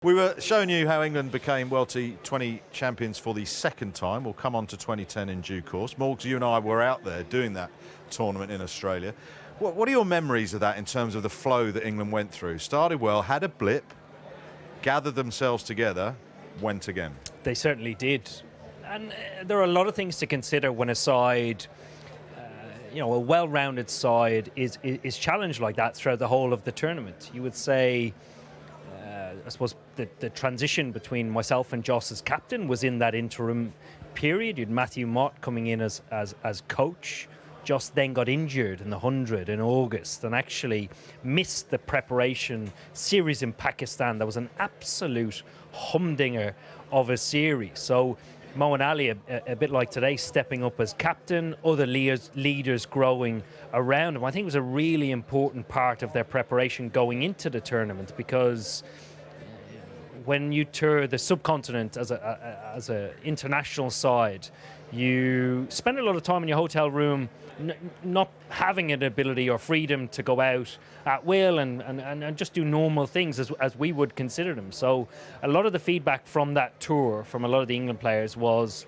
We were showing you how England became World T20 champions for the second time. We'll come on to 2010 in due course. Morgs, you and I were out there doing that tournament in Australia. What are your memories of that in terms of the flow that England went through? Started well, had a blip, gathered themselves together, went again. They certainly did. And there are a lot of things to consider when a side, a well-rounded side is challenged like that throughout the whole of the tournament. You would say, I suppose, the transition between myself and Joss as captain was in that interim period. You had Matthew Mott coming in as coach. Joss then got injured in the 100 in August and actually missed the preparation series in Pakistan. That was an absolute humdinger of a series. So Moeen Ali, a bit like today, stepping up as captain, other leaders growing around him. I think it was a really important part of their preparation going into the tournament, because when you tour the subcontinent as a international side, you spend a lot of time in your hotel room not having an ability or freedom to go out at will and just do normal things as we would consider them. So a lot of the feedback from that tour, from a lot of the England players, was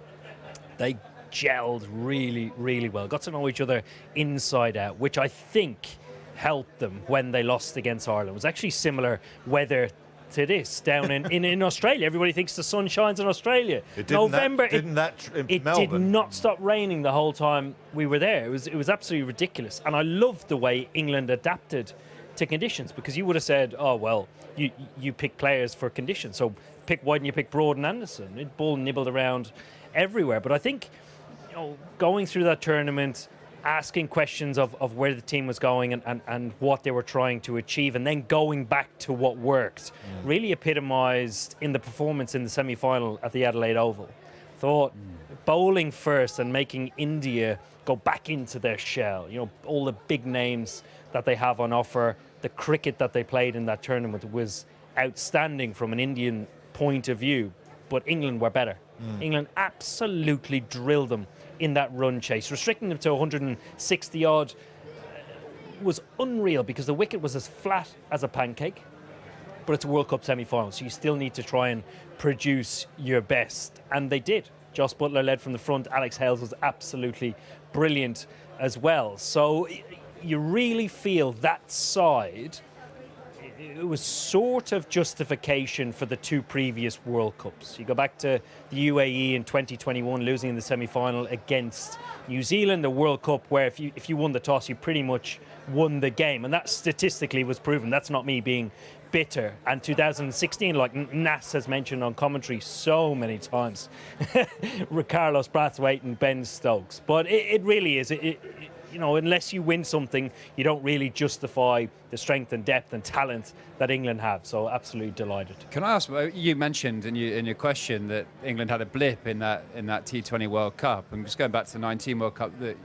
they gelled really, really well, got to know each other inside out, which I think helped them when they lost against Ireland. It was actually similar weather to this down in Australia. Everybody thinks the sun shines in Australia. It did not stop raining the whole time we were there. It was absolutely ridiculous. And I loved the way England adapted to conditions, because you would have said, oh, well, you pick players for conditions. So why didn't you pick Broad and Anderson? It ball nibbled around everywhere. But I think, going through that tournament, asking questions of where the team was going and what they were trying to achieve, and then going back to what worked, really epitomised in the performance in the semi-final at the Adelaide Oval. Thought bowling first and making India go back into their shell. All the big names that they have on offer, the cricket that they played in that tournament was outstanding from an Indian point of view, but England were better. England absolutely drilled them in that run chase. Restricting them to 160 odd was unreal, because the wicket was as flat as a pancake, but it's a World Cup semi-final, so you still need to try and produce your best, and they did. Jos Buttler led from the front. Alex Hales was absolutely brilliant as well. So you really feel that side, it was sort of justification for the two previous World Cups. You go back to the UAE in 2021, losing in the semi-final against New Zealand, the World Cup where if you won the toss, you pretty much won the game. And that statistically was proven. That's not me being bitter. And 2016, like Nas has mentioned on commentary so many times, Carlos Brathwaite and Ben Stokes. But it really is. Unless you win something, you don't really justify the strength and depth and talent that England have. So absolutely delighted. Can I ask, you mentioned in your question that England had a blip in that T20 World Cup, and just going back to the 19 World Cup that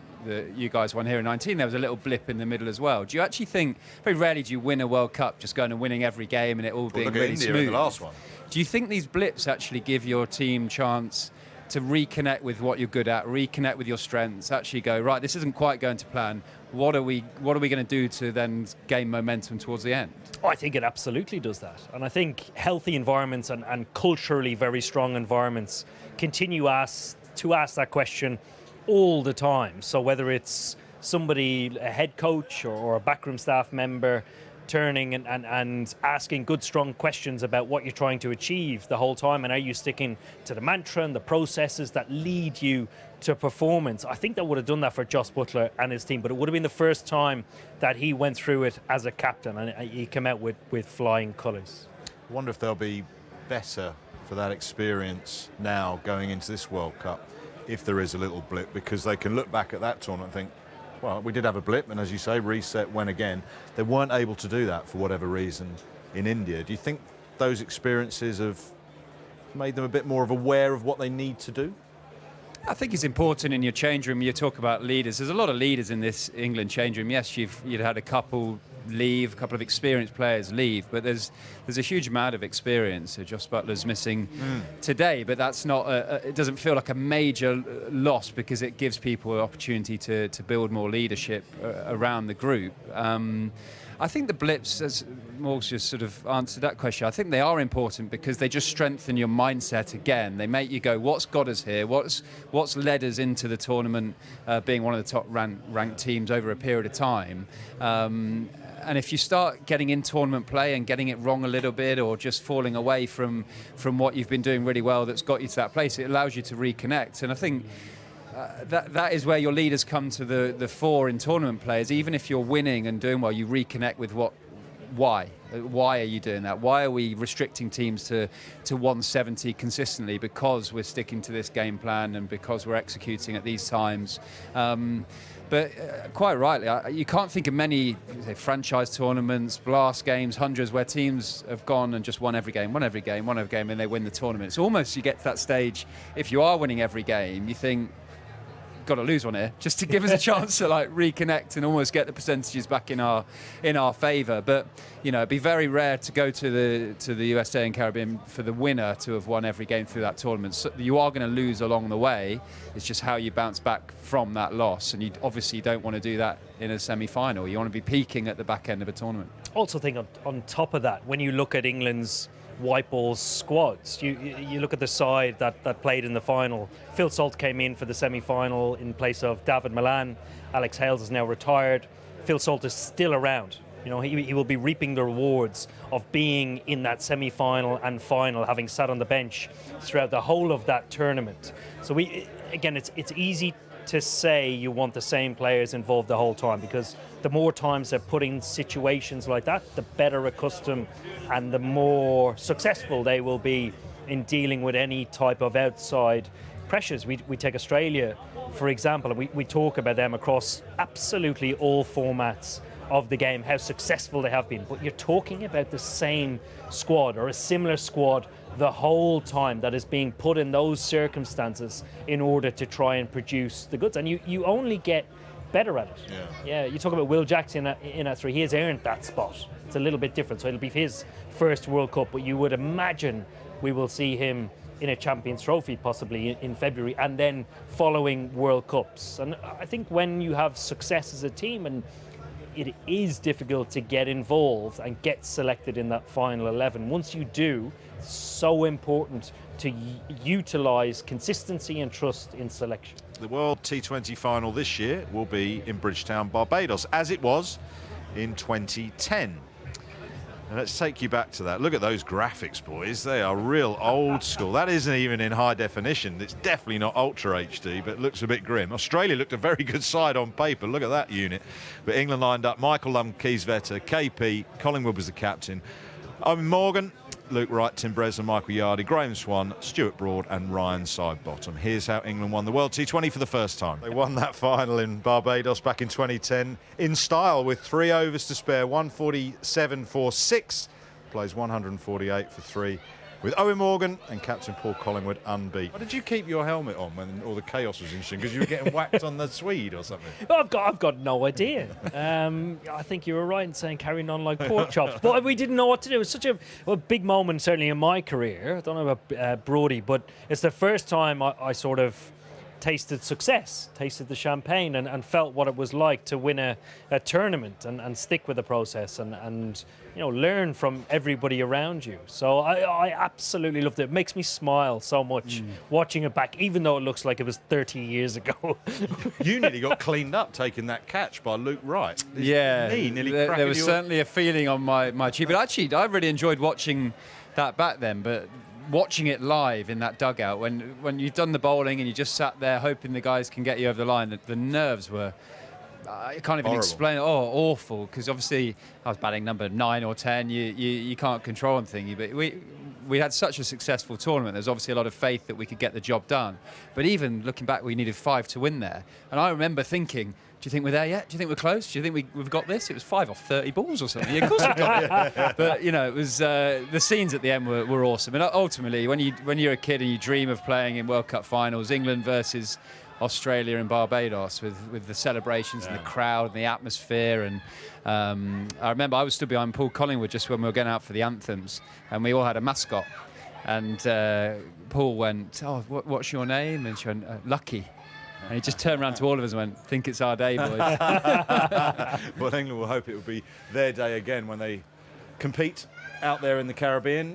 you guys won here in 19, there was a little blip in the middle as well. Do you actually think, very rarely do you win a World Cup just going and winning every game and it all being really India smooth? In the last one. Do you think these blips actually give your team chance to reconnect with what you're good at, reconnect with your strengths, actually go, right, this isn't quite going to plan. What are we going to do to then gain momentum towards the end? I think it absolutely does that. And I think healthy environments and culturally very strong environments continue to ask that question all the time. So whether it's somebody, a head coach or a backroom staff member, turning and asking good, strong questions about what you're trying to achieve the whole time, and are you sticking to the mantra and the processes that lead you to performance. I think that would have done that for Jos Buttler and his team, but it would have been the first time that he went through it as a captain, and he came out with flying colours. I wonder if they'll be better for that experience now going into this World Cup, if there is a little blip, because they can look back at that tournament and think, well, we did have a blip, and as you say, reset, went again. They weren't able to do that for whatever reason in India. Do you think those experiences have made them a bit more aware of what they need to do? I think it's important in your change room. You talk about leaders. There's a lot of leaders in this England change room. Yes, you'd had a couple leave, a couple of experienced players leave, but there's a huge amount of experience. So Jos Buttler's missing today, but that's not it doesn't feel like a major loss, because it gives people an opportunity to build more leadership around the group. I think the blips, as Morg's just sort of answered that question, I think they are important because they just strengthen your mindset again. They make you go, what's got us here? What's led us into the tournament being one of the top ranked teams over a period of time? And if you start getting in tournament play and getting it wrong a little bit, or just falling away from what you've been doing really well that's got you to that place, it allows you to reconnect. And I think that is where your leaders come to the fore in tournament players. Even if you're winning and doing well, you reconnect with why are you doing that? Why are we restricting teams to 170 consistently? Because we're sticking to this game plan and because we're executing at these times. But quite rightly, you can't think of many franchise tournaments, blast games, hundreds, where teams have gone and just won every game, and they win the tournament. It's almost, you get to that stage, if you are winning every game, you think, got to lose one here just to give us a chance to like reconnect and almost get the percentages back in our favour. But it'd be very rare to go to the USA and Caribbean for the winner to have won every game through that tournament. So you are going to lose along the way. It's just how you bounce back from that loss, and you obviously don't want to do that in a semi-final. You want to be peaking at the back end of a tournament. Also think on top of that, when you look at England's white ball squads, you look at the side that played in the final. Phil Salt came in for the semi-final in place of David Milan. Alex Hales is now retired. Phil Salt is still around. He will be reaping the rewards of being in that semi-final and final, having sat on the bench throughout the whole of that tournament. So it's easy to say you want the same players involved the whole time, because the more times they're put in situations like that, the better accustomed and the more successful they will be in dealing with any type of outside pressures. We take Australia, for example, and we talk about them across absolutely all formats of the game, how successful they have been. But you're talking about the same squad or a similar squad the whole time that is being put in those circumstances in order to try and produce the goods. And you only get better at it. Yeah, you talk about Will Jackson in a 3. He has earned that spot. It's a little bit different. So it'll be his first World Cup, but you would imagine we will see him in a Champions Trophy possibly in February, and then following World Cups. And I think when you have success as a team, and it is difficult to get involved and get selected in that final 11. Once you do, it's so important to utilise consistency and trust in selection. The World T20 final this year will be in Bridgetown, Barbados, as it was in 2010. And let's take you back to that. Look at those graphics, boys. They are real old school. That isn't even in high definition. It's definitely not Ultra HD, but it looks a bit grim. Australia looked a very good side on paper. Look at that unit. But England lined up Michael Keysvetter, KP, Collingwood was the captain. Eoin Morgan, Luke Wright, Tim Breslin, Michael Yardy, Graham Swan, Stuart Broad and Ryan Sidebottom. Here's how England won the World T20 for the first time. They won that final in Barbados back in 2010 in style with 3 overs to spare, 147 for 6, plays 148 for 3, with Eoin Morgan and captain Paul Collingwood unbeaten. Why did you keep your helmet on when all the chaos was ensuing? Because you were getting whacked on the Swede or something? I've got no idea. I think you were right in saying carrying on like pork chops, but we didn't know what to do. It was such a big moment, certainly in my career. I don't know about Brodie, but it's the first time I sort of tasted success, tasted the champagne, and felt what it was like to win a tournament and stick with the process and learn from everybody around you. So I absolutely loved it. It makes me smile so much watching it back, even though it looks like it was 30 years ago. You nearly got cleaned up taking that catch by Luke Wright. There was certainly a feeling on my cheek. But actually, I really enjoyed watching that back then. But watching it live in that dugout, when you've done the bowling and you just sat there hoping the guys can get you over the line, the nerves were... I can't even explain it. Oh, awful! Because obviously I was batting number 9 or 10. You can't control anything. But we had such a successful tournament. There's obviously a lot of faith that we could get the job done. But even looking back, we needed 5 to win there. And I remember thinking, do you think we're there yet? Do you think we're close? Do you think we've got this? It was 5 off 30 balls or something. Yeah, of course we got it. But it was the scenes at the end were awesome. And ultimately, when you're a kid and you dream of playing in World Cup finals, England versus Australia and Barbados, with the celebrations and the crowd and the atmosphere. And I remember I was stood behind Paul Collingwood just when we were going out for the anthems, and we all had a mascot. And Paul went, "Oh, what's your name?" And she went, "Lucky." And he just turned around to all of us and went, think it's our day, boys. Well, England will hope it will be their day again when they compete out there in the Caribbean.